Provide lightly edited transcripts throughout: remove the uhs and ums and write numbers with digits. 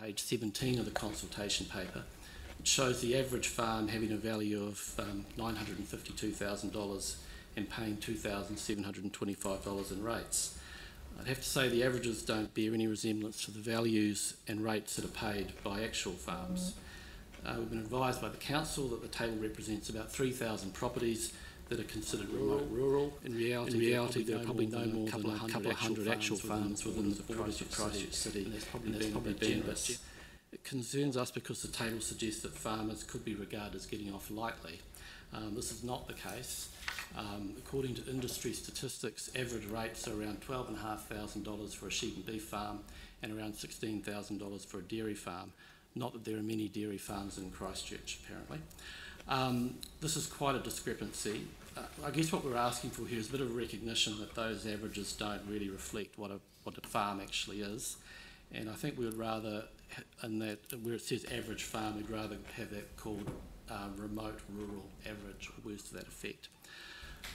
Page 17 of the consultation paper, which shows the average farm having a value of $952,000 and paying $2,725 in rates. I'd have to say the averages don't bear any resemblance to the values and rates that are paid by actual farms. We've been advised by the council that the table represents about 3,000 properties that are considered rural. In reality there are probably no more than a couple of hundred actual farms within the borders of Christchurch City, and there's probably been generous. It concerns us because the table suggests that farmers could be regarded as getting off lightly. This is not the case. According to industry statistics, average rates are around $12,500 for a sheep and beef farm and around $16,000 for a dairy farm. Not that there are many dairy farms in Christchurch, apparently. This is quite a discrepancy. I guess what we're asking for here is a bit of a recognition that those averages don't really reflect what a farm actually is. And I think we would rather, in that where it says average farm, we'd rather have that called remote rural average, or words to that effect.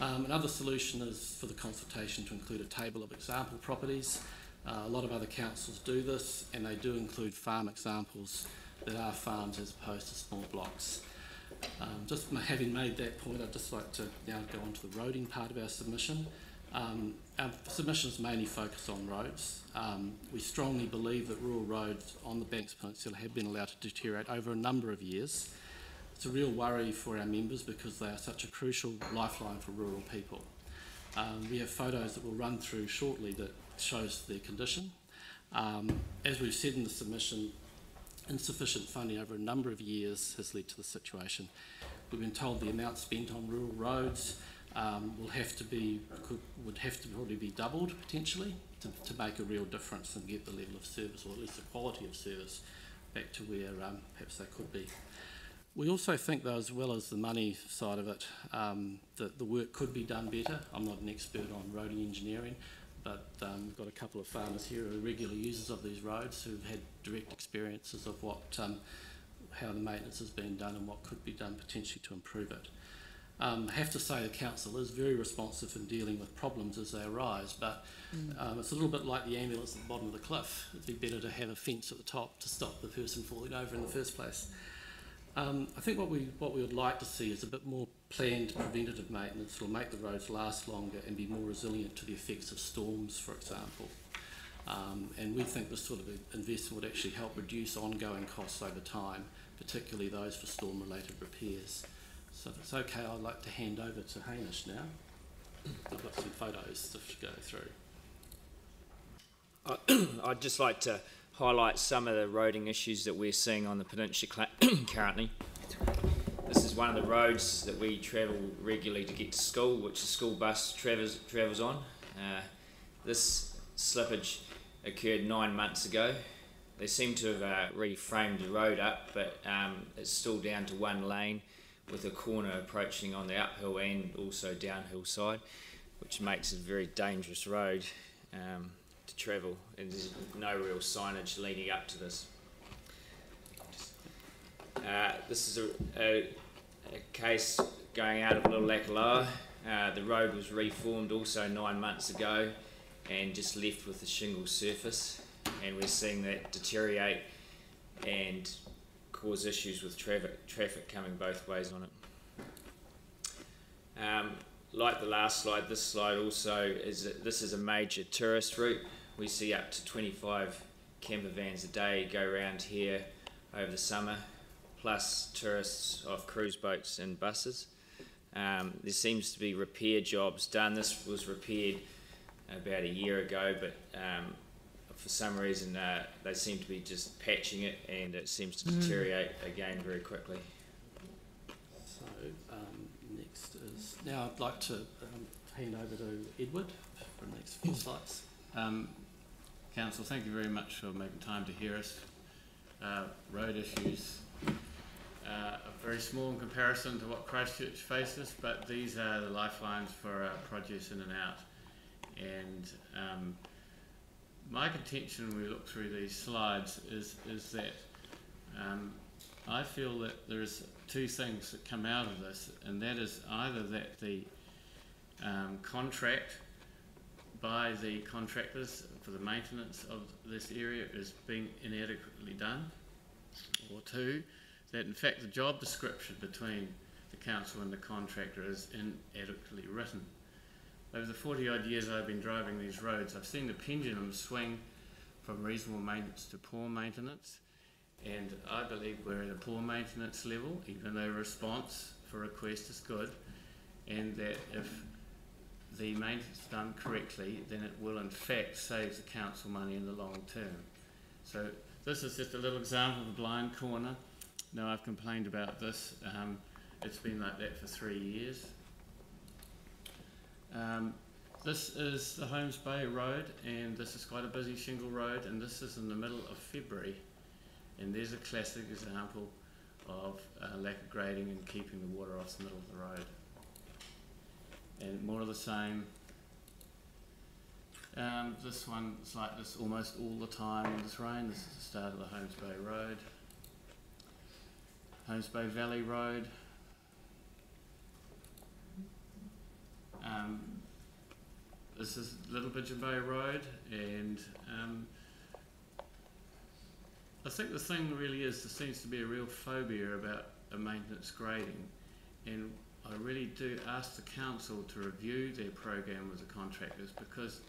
Another solution is for the consultation to include a table of example properties. A lot of other councils do this, and they do include farm examples that are farms as opposed to small blocks. Just having made that point, I'd just like to now go on to the roading part of our submission. Our submissions mainly focus on roads. We strongly believe that rural roads on the Banks Peninsula have been allowed to deteriorate over a number of years. It's a real worry for our members because they are such a crucial lifeline for rural people. We have photos that we'll run through shortly that shows their condition. As we've said in the submission, insufficient funding over a number of years has led to the situation. We've been told the amount spent on rural roads would have to probably be doubled potentially to make a real difference and get the level of service, or at least the quality of service, back to where perhaps they could be. We also think, though, as well as the money side of it, that the work could be done better. I'm not an expert on roading engineering, but we've got a couple of farmers here who are regular users of these roads who've had direct experiences of how the maintenance has been done and what could be done potentially to improve it. I have to say the council is very responsive in dealing with problems as they arise, but it's a little bit like the ambulance at the bottom of the cliff. It'd be better to have a fence at the top to stop the person falling over in the first place. I think what we would like to see is a bit more planned preventative maintenance that will make the roads last longer and be more resilient to the effects of storms, for example. And we think this sort of investment would actually help reduce ongoing costs over time, particularly those for storm-related repairs. So if it's okay, I'd like to hand over to Hamish now. I've got some photos to go through. I'd just like to highlight some of the roading issues that we're seeing on the peninsula currently. This is one of the roads that we travel regularly to get to school, which the school bus travels on. This slippage occurred 9 months ago. They seem to have reframed the road up, but it's still down to one lane with a corner approaching on the uphill and also downhill side, which makes it a very dangerous road to travel, and there's no real signage leading up to this. This is a case going out of Little Lakaloa. The road was reformed also 9 months ago and just left with a shingle surface, and we're seeing that deteriorate and cause issues with traffic coming both ways on it. Like the last slide, this slide also is that this is a major tourist route. We see up to 25 camper vans a day go around here over the summer, plus tourists off cruise boats and buses. There seems to be repair jobs done. This was repaired about a year ago, but for some reason they seem to be just patching it, and it seems to deteriorate again very quickly. So next is, now I'd like to hand over to Edward for the next few slides. Council, thank you very much for making time to hear us. Road issues are very small in comparison to what Christchurch faces, but these are the lifelines for produce in and out. And my contention when we look through these slides is that I feel that there's two things that come out of this, and that is either that the contract by the contractors for the maintenance of this area is being inadequately done, or two, that in fact the job description between the council and the contractor is inadequately written. Over the 40 odd years I've been driving these roads, I've seen the pendulum swing from reasonable maintenance to poor maintenance, and I believe we're at a poor maintenance level, even though response for request is good, and that if the maintenance is done correctly, then it will in fact save the council money in the long term. So this is just a little example of a blind corner. Now I've complained about this, it's been like that for 3 years. This is the Holmes Bay Road, and this is quite a busy shingle road, and this is in the middle of February, and there's a classic example of lack of grading and keeping the water off the middle of the road. And more of the same. This one is like this almost all the time in this rain. This is the start of the Holmes Bay Road. Holmes Bay Valley Road. This is Little Pigeon Bay Road, and I think the thing really is there seems to be a real phobia about a maintenance grading, and I really do ask the council to review their program with the contractors, because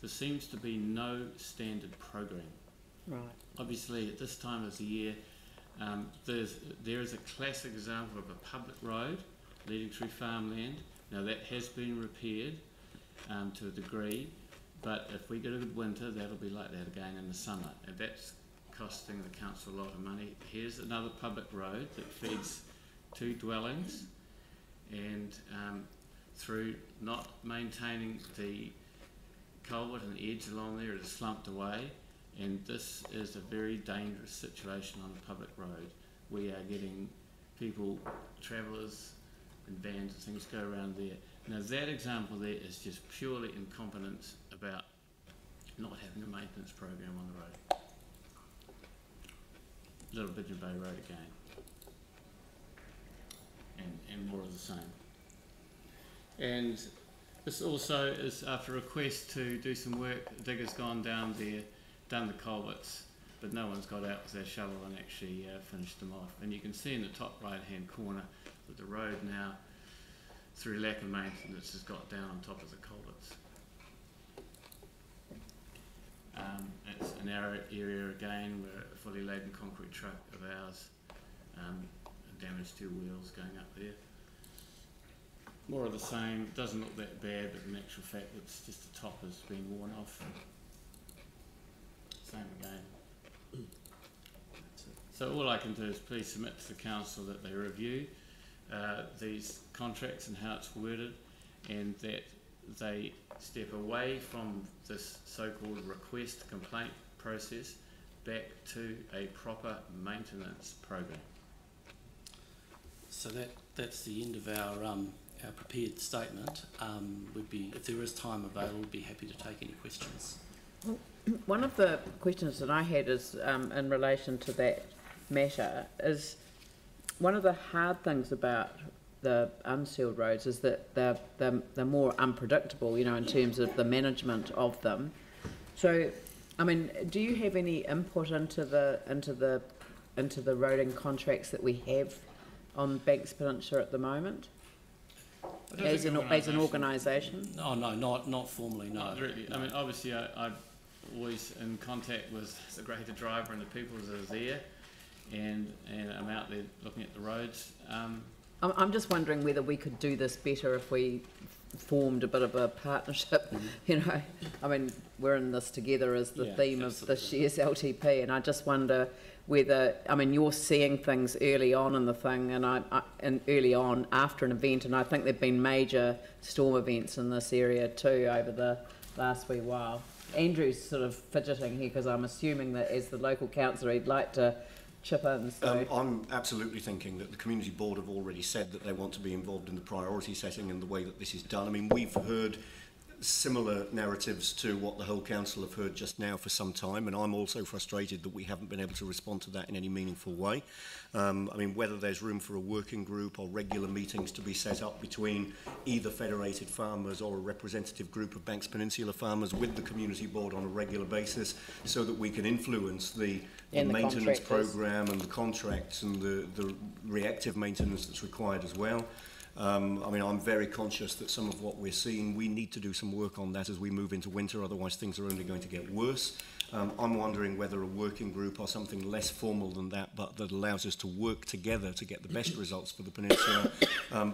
there seems to be no standard program. Right. Obviously at this time of the year there is a classic example of a public road leading through farmland. Now that has been repaired to a degree, but if we get a good winter, that'll be like that again in the summer, and that's costing the council a lot of money. Here's another public road that feeds 2 dwellings, and through not maintaining the culvert and the edge along there, it is slumped away, and this is a very dangerous situation on a public road. We are getting people, travellers and vans and things go around there. Now that example there is just purely incompetence about not having a maintenance program on the road. Little Pigeon Bay Road again, and more of the same. And this also is after a request to do some work. A digger's gone down there, done the culverts, but no one's got out with their shovel and actually finished them off. And you can see in the top right hand corner that the road now, through lack of maintenance, has got down on top of the culverts. It's an area again where a fully laden concrete truck of ours damaged 2 wheels going up there. More of the same. Doesn't look that bad, but in actual fact it's just the top has been worn off. Same again. So all I can do is please submit to the council that they review these contracts and how it's worded, and that they step away from this so-called request complaint process back to a proper maintenance program. So that's the end of our prepared statement. We'd be, if there is time available, we'd be happy to take any questions. One of the questions that I had is in relation to that matter is one of the hard things about the unsealed roads is that they're more unpredictable, you know, in terms of the management of them. So, I mean, do you have any input into the roading contracts that we have on Banks Peninsula at the moment? As an organisation? Oh no, not formally, no. Not really. I mean, obviously I'm always in contact with the greater driver and the people that are there, and I'm out there looking at the roads. I'm just wondering whether we could do this better if we formed a bit of a partnership. You know, I mean, we're in this together as the theme of this year's LTP, and I just wonder whether, I mean, you're seeing things early on in the thing, and early on after an event, and I think there've been major storm events in this area too over the last wee while. Andrew's sort of fidgeting here because I'm assuming that as the local councillor he'd like to chip in. So. I'm absolutely thinking that the community board have already said that they want to be involved in the priority setting and the way that this is done. I mean, we've heard similar narratives to what the whole council have heard just now for some time, and I'm also frustrated that we haven't been able to respond to that in any meaningful way. I mean, whether there's room for a working group or regular meetings to be set up between either Federated farmers or a representative group of Banks Peninsula farmers with the community board on a regular basis, so that we can influence the maintenance programme and the contracts and the reactive maintenance that's required as well. I mean, I'm very conscious that some of what we're seeing, we need to do some work on that as we move into winter, otherwise things are only going to get worse. I'm wondering whether a working group or something less formal than that, but that allows us to work together to get the best results for the peninsula,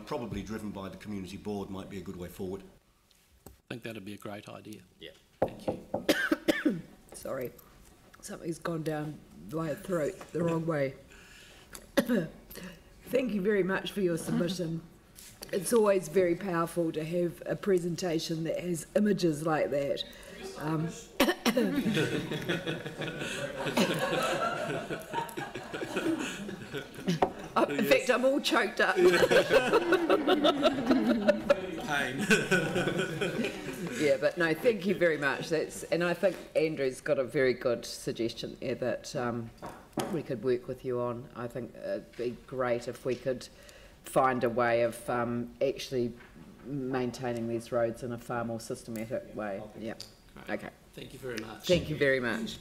probably driven by the community board, might be a good way forward. I think that'd be a great idea. Yeah. Thank you. Sorry, something's gone down my throat the wrong way. Thank you very much for your submission. It's always very powerful to have a presentation that has images like that. In fact, I'm all choked up. Pain. Yeah, but no, thank you very much. And I think Andrew's got a very good suggestion there that we could work with you on. I think it'd be great if we could find a way of actually maintaining these roads in a far more systematic way. Yeah. Great. Okay. Thank you very much. Thank you very much.